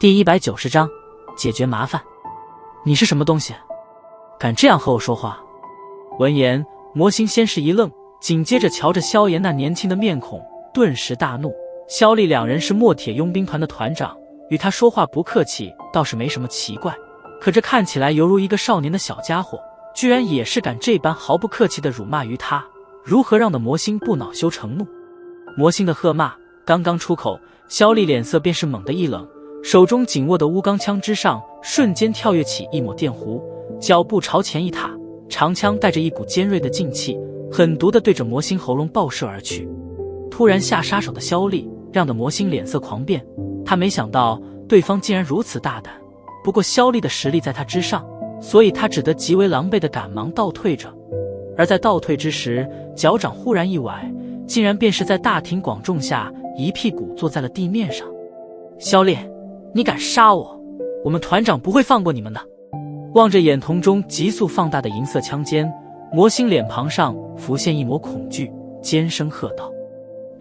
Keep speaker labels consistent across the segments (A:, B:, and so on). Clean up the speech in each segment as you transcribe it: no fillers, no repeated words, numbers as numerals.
A: 第190章解决麻烦。你是什么东西？敢这样和我说话？闻言，魔星先是一愣，紧接着瞧着萧炎那年轻的面孔，顿时大怒。萧厉两人是墨铁佣兵团的团长，与他说话不客气倒是没什么奇怪，可这看起来犹如一个少年的小家伙，居然也是敢这般毫不客气地辱骂于他，如何让的魔星不恼羞成怒？魔星的喝骂刚刚出口，萧厉脸色便是猛地一冷，手中紧握的乌钢枪之上瞬间跳跃起一抹电弧，脚步朝前一踏，长枪带着一股尖锐的劲气，狠毒地对着魔星喉咙爆射而去。突然下杀手的萧厉让得魔星脸色狂变，他没想到对方竟然如此大胆，不过萧厉的实力在他之上，所以他只得极为狼狈地赶忙倒退着。而在倒退之时，脚掌忽然一崴，竟然便是在大庭广众下一屁股坐在了地面上。萧厉，你敢杀我，我们团长不会放过你们的。望着眼瞳中急速放大的银色枪尖，魔星脸庞上浮现一抹恐惧，尖声喝道：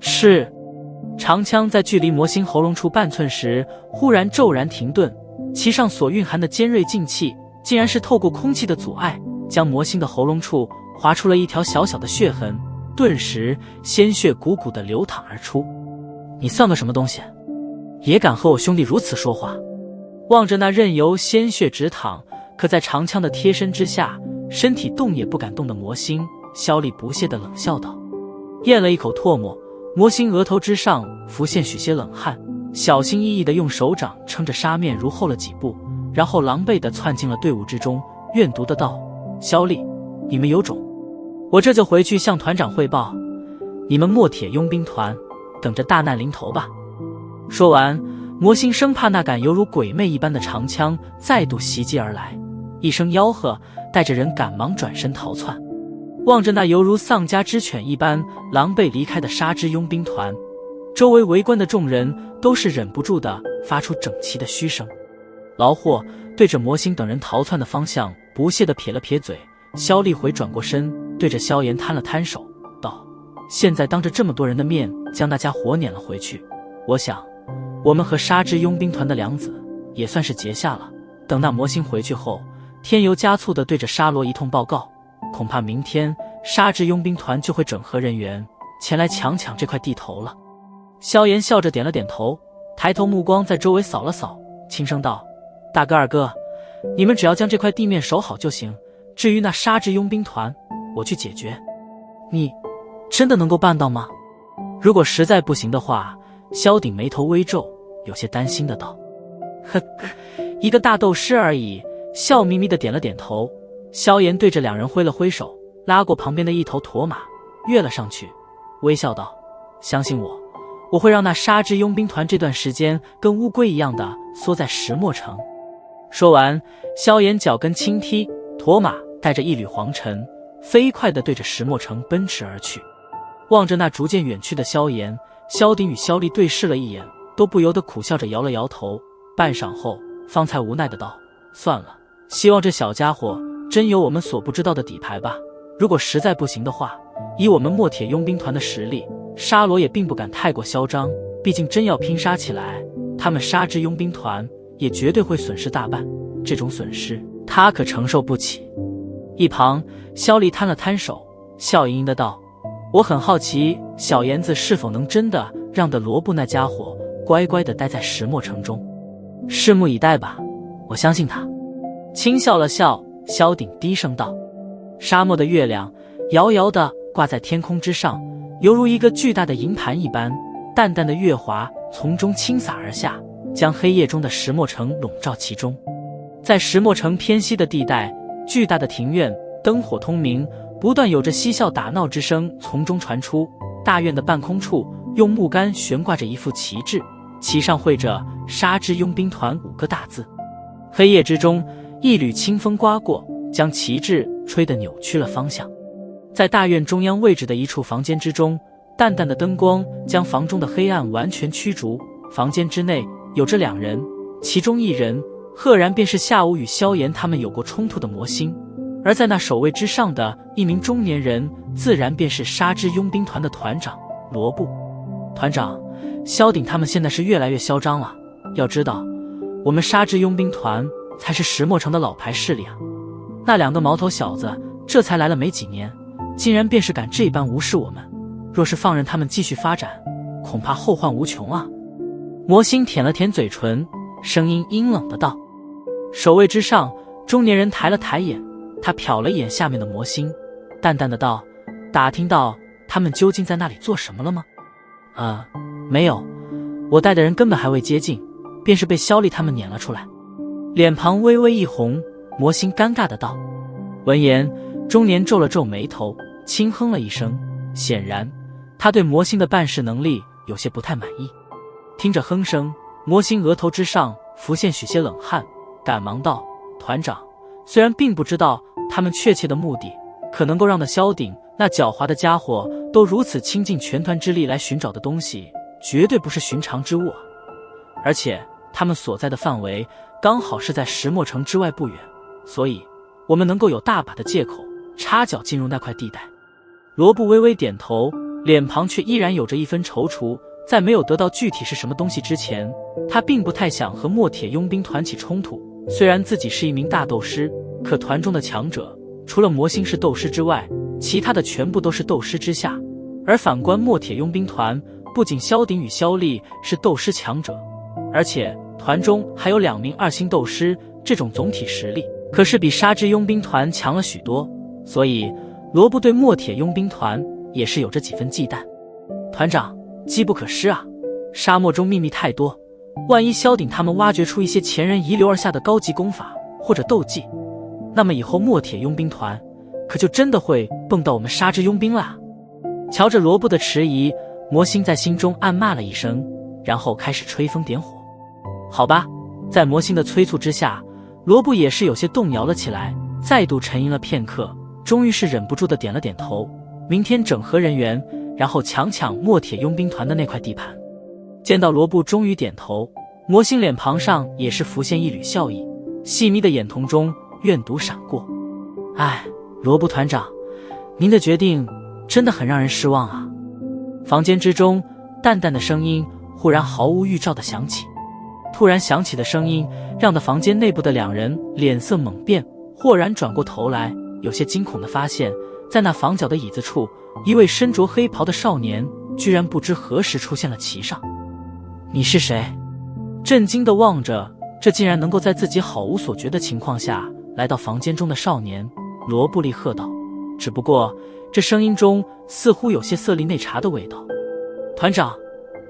A: 是！长枪在距离魔星喉咙处半寸时忽然骤然停顿，其上所蕴含的尖锐劲气竟然是透过空气的阻碍，将魔星的喉咙处划出了一条小小的血痕，顿时鲜血汩汩地流淌而出。你算个什么东西，也敢和我兄弟如此说话？望着那任由鲜血直淌，可在长枪的贴身之下身体动也不敢动的魔星，萧厉不屑地冷笑道。咽了一口唾沫，魔星额头之上浮现许些冷汗，小心翼翼地用手掌撑着沙面如后了几步，然后狼狈地窜进了队伍之中，怨毒地道：萧厉，你们有种，我这就回去向团长汇报，你们墨铁佣兵团等着大难临头吧。说完，魔星生怕那杆犹如鬼魅一般的长枪再度袭击而来，一声吆喝，带着人赶忙转身逃窜。望着那犹如丧家之犬一般狼狈离开的杀之佣兵团，周围围观的众人都是忍不住地发出整齐的嘘声。老霍对着魔星等人逃窜的方向不屑地撇了撇嘴，萧厉回转过身，对着萧炎摊了摊手，道：现在当着这么多人的面将那家伙撵了回去，我想我们和杀之佣兵团的梁子也算是结下了。等那魔星回去后，添油加醋地对着沙罗一通报告，恐怕明天杀之佣兵团就会整合人员前来抢这块地头了。萧炎笑着点了点头，抬头目光在周围扫了扫，轻声道：大哥二哥，你们只要将这块地面守好就行，至于那杀之佣兵团，我去解决。你真的能够办到吗？如果实在不行的话，萧鼎眉头微皱，有些担心的道：呵，一个大斗师而已。笑眯眯的点了点头。萧炎对着两人挥了挥手，拉过旁边的一头驼马，跃了上去，微笑道：相信我，我会让那杀之佣兵团这段时间跟乌龟一样的缩在石墨城。说完，萧炎脚跟轻踢，驼马带着一缕黄尘飞快地对着石墨城奔驰而去。望着那逐渐远去的萧炎，萧鼎与萧厉对视了一眼，都不由得苦笑着摇了摇头，半晌后方才无奈的道：算了，希望这小家伙真有我们所不知道的底牌吧。如果实在不行的话，以我们墨铁佣兵团的实力，沙罗也并不敢太过嚣张，毕竟真要拼杀起来，他们杀之佣兵团也绝对会损失大半，这种损失他可承受不起。一旁萧厉摊了摊手，笑盈盈的道：我很好奇小炎子是否能真的让得罗布那家伙乖乖的待在石墨城中，拭目以待吧，我相信他。轻笑了笑，萧鼎低声道：沙漠的月亮遥遥地挂在天空之上，犹如一个巨大的银盘一般，淡淡的月华从中倾洒而下，将黑夜中的石墨城笼罩其中。在石墨城偏西的地带，巨大的庭院灯火通明，不断有着嬉笑打闹之声从中传出。大院的半空处用木杆悬挂着一副旗帜，旗上绘着杀之佣兵团5个大字。黑夜之中，一缕清风刮过，将旗帜吹得扭曲了方向。在大院中央位置的一处房间之中，淡淡的灯光将房中的黑暗完全驱逐。房间之内有着2人，其中一人赫然便是下午与萧炎他们有过冲突的魔星，而在那守卫之上的一名中年人，自然便是杀之佣兵团的团长罗布。团长，萧鼎他们现在是越来越嚣张了，要知道我们沙之佣兵团才是石墨城的老牌势力啊！那2个毛头小子这才来了没几年，竟然便是敢这般无视我们。若是放任他们继续发展，恐怕后患无穷啊！魔星舔了舔嘴唇，声音阴冷的道。守卫之上，中年人抬了抬眼，他瞟了一眼下面的魔星，淡淡的道：打听到他们究竟在那里做什么了吗？没有，我带的人根本还未接近，便是被萧丽他们撵了出来。脸庞微微一红，魔星尴尬的道。闻言，中年皱了皱眉头，轻哼了一声，显然他对魔星的办事能力有些不太满意。听着哼声，魔星额头之上浮现许些冷汗，赶忙道：团长，虽然并不知道他们确切的目的，可能够让那萧鼎那狡猾的家伙都如此倾尽全团之力来寻找的东西，绝对不是寻常之物啊！而且他们所在的范围刚好是在石墨城之外不远，所以我们能够有大把的借口插脚进入那块地带。罗布微微点头，脸庞却依然有着一分踌躇。在没有得到具体是什么东西之前，他并不太想和墨铁佣兵团起冲突。虽然自己是一名大斗师，可团中的强者除了魔星是斗师之外，其他的全部都是斗师之下。而反观墨铁佣兵团，不仅萧鼎与萧丽是斗师强者，而且团中还有2名2星斗师，这种总体实力可是比沙之佣兵团强了许多。所以罗布对墨铁佣兵团也是有着几分忌惮。团长，机不可失啊！沙漠中秘密太多，万一萧鼎他们挖掘出一些前人遗留而下的高级功法或者斗技，那么以后墨铁佣兵团可就真的会蹦到我们沙之佣兵啦。瞧着罗布的迟疑，魔星在心中暗骂了一声，然后开始吹风点火。好吧，在魔星的催促之下，罗布也是有些动摇了起来，再度沉吟了片刻，终于是忍不住的点了点头。明天整合人员，然后抢墨铁佣兵团的那块地盘。见到罗布终于点头，魔星脸庞上也是浮现一缕笑意，细眯的眼瞳中怨毒闪过。罗布团长，您的决定真的很让人失望啊！房间之中，淡淡的声音忽然毫无预兆地响起。突然响起的声音让得房间内部的2人脸色猛变，豁然转过头来，有些惊恐地发现，在那房角的椅子处，一位身着黑袍的少年居然不知何时出现了其上。你是谁？震惊地望着这竟然能够在自己毫无所觉的情况下来到房间中的少年，罗布利喝道。只不过这声音中似乎有些色厉内查的味道。团长，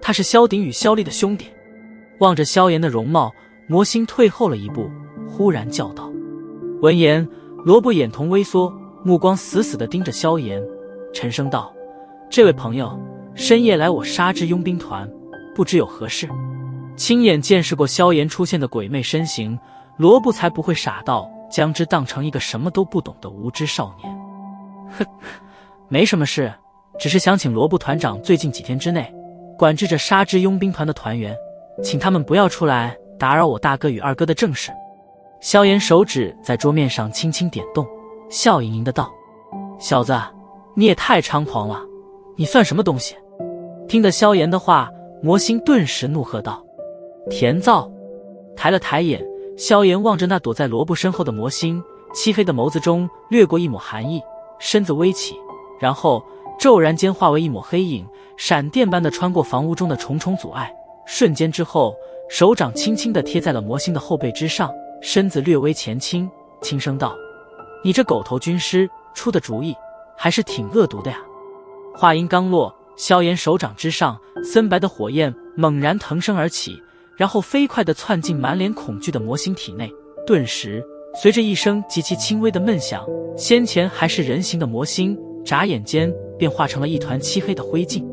A: 他是萧鼎与萧丽的兄弟。望着萧炎的容貌，魔星退后了一步，忽然叫道。闻言，罗布眼瞳微缩，目光死死地盯着萧炎，沉声道：这位朋友深夜来我沙之佣兵团，不知有何事？亲眼见识过萧炎出现的鬼魅身形，罗布才不会傻到将之当成一个什么都不懂的无知少年。没什么事，只是想请罗布团长最近几天之内管制着沙之佣兵团的团员，请他们不要出来打扰我大哥与二哥的正事。萧炎手指在桌面上轻轻点动，笑盈盈的道：小子，你也太猖狂了，你算什么东西？听得萧炎的话，魔星顿时怒喝道：甜造！抬了抬眼，萧炎望着那躲在罗布身后的魔星，漆黑的眸子中掠过一抹寒意，身子微起，然后骤然间化为一抹黑影，闪电般的穿过房屋中的重重阻碍，瞬间之后，手掌轻轻地贴在了魔星的后背之上，身子略微前倾，轻声道：你这狗头军师出的主意还是挺恶毒的呀。话音刚落，萧炎手掌之上森白的火焰猛然腾升而起，然后飞快地窜进满脸恐惧的魔星体内，顿时随着一声极其轻微的闷响，先前还是人形的魔星眨眼间便化成了一团漆黑的灰烬，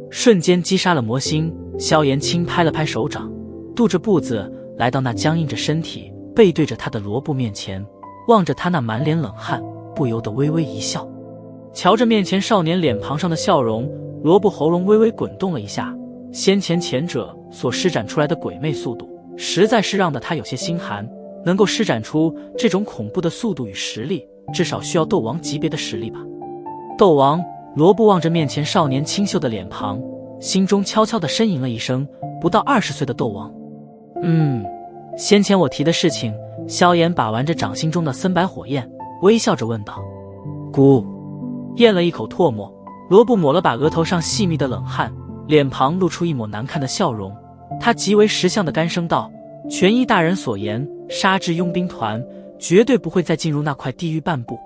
A: 瞬间击杀了魔星。萧炎轻拍了拍手掌，踱着步子来到那僵硬着身体背对着他的罗布面前，望着他那满脸冷汗，不由得微微一笑。瞧着面前少年脸庞上的笑容，罗布喉咙微微滚动了一下，先前前者所施展出来的鬼魅速度实在是让得他有些心寒，能够施展出这种恐怖的速度与实力，至少需要斗王级别的实力吧。斗王，罗布望着面前少年清秀的脸庞，心中悄悄地呻吟了一声，不到20岁的斗王。先前我提的事情，萧炎把玩着掌心中的森白火焰，微笑着问道。咕，咽了一口唾沫，罗布抹了把额头上细密的冷汗，脸庞露出一抹难看的笑容。他极为识相的干声道：权依大人所言，杀至佣兵团，绝对不会再进入那块地狱半步。